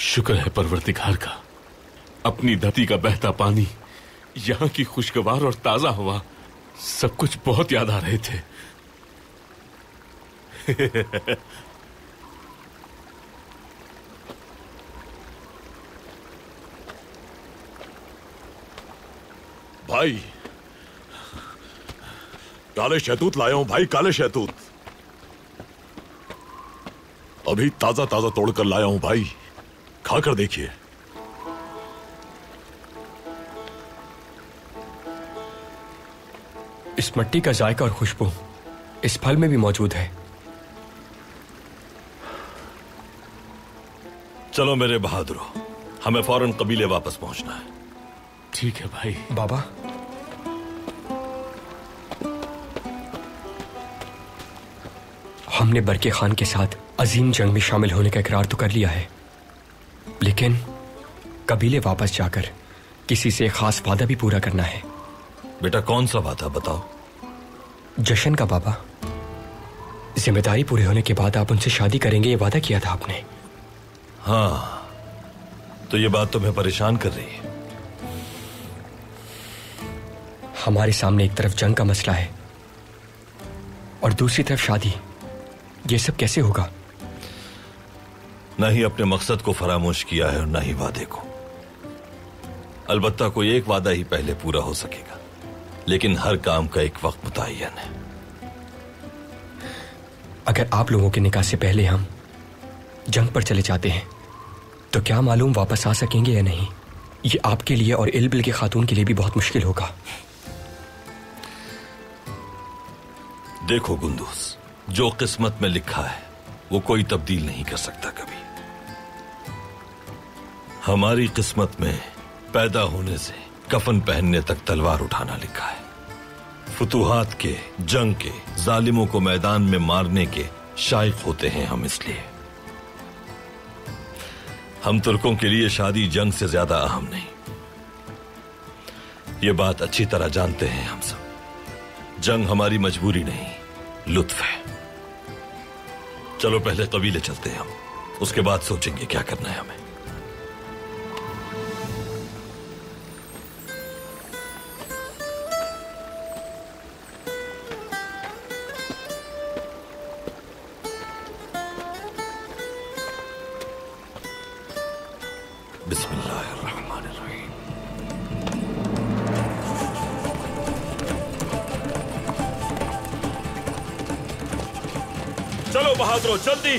शुक्र है परवरदिगार का, अपनी धरती का बहता पानी, यहाँ की खुशगवार और ताजा हवा, सब कुछ बहुत याद आ रहे थे। भाई काले शहतूत लाया हूं भाई, काले शहतूत अभी ताजा ताजा तोड़कर लाया हूं भाई, खाकर देखिए। इस मिट्टी का जायका और खुशबू इस फल में भी मौजूद है। चलो मेरे बहादुरों, हमें फौरन कबीले वापस पहुंचना है। ठीक है भाई। बाबा, हमने बरके खान के साथ अजीम जंग में शामिल होने का इकरार तो कर लिया है, लेकिन कबीले वापस जाकर किसी से खास वादा भी पूरा करना है। बेटा कौन सा वादा बताओ? जश्न का बाबा। जिम्मेदारी पूरी होने के बाद आप उनसे शादी करेंगे, ये वादा किया था आपने। हाँ, तो ये बात तुम्हें परेशान कर रही है? हमारे सामने एक तरफ जंग का मसला है और दूसरी तरफ शादी, ये सब कैसे होगा? न ही अपने मकसद को फरामोश किया है और न ही वादे को। अलबत्ता कोई एक वादा ही पहले पूरा हो सकेगा, लेकिन हर काम का एक वक्त मुतय्यन है। अगर आप लोगों के निकाह से पहले हम जंग पर चले जाते हैं तो क्या मालूम वापस आ सकेंगे या नहीं। ये आपके लिए और इल्बिल के खातून के लिए भी बहुत मुश्किल होगा। देखो गुंदूस, जो किस्मत में लिखा है वो कोई तब्दील नहीं कर सकता कभी। हमारी किस्मत में पैदा होने से कफन पहनने तक तलवार उठाना लिखा है। फुतूहात के, जंग के, जालिमों को मैदान में मारने के शाइक होते हैं हम। इसलिए हम तुर्कों के लिए शादी जंग से ज्यादा अहम नहीं, ये बात अच्छी तरह जानते हैं हम सब। जंग हमारी मजबूरी नहीं, लुत्फ है। चलो पहले कबीले चलते हैं हम, उसके बाद सोचेंगे क्या करना है हमें। बिस्मिल्लाहिर्रहमानिर्रहीम। चलो बहादुरों, जल्दी।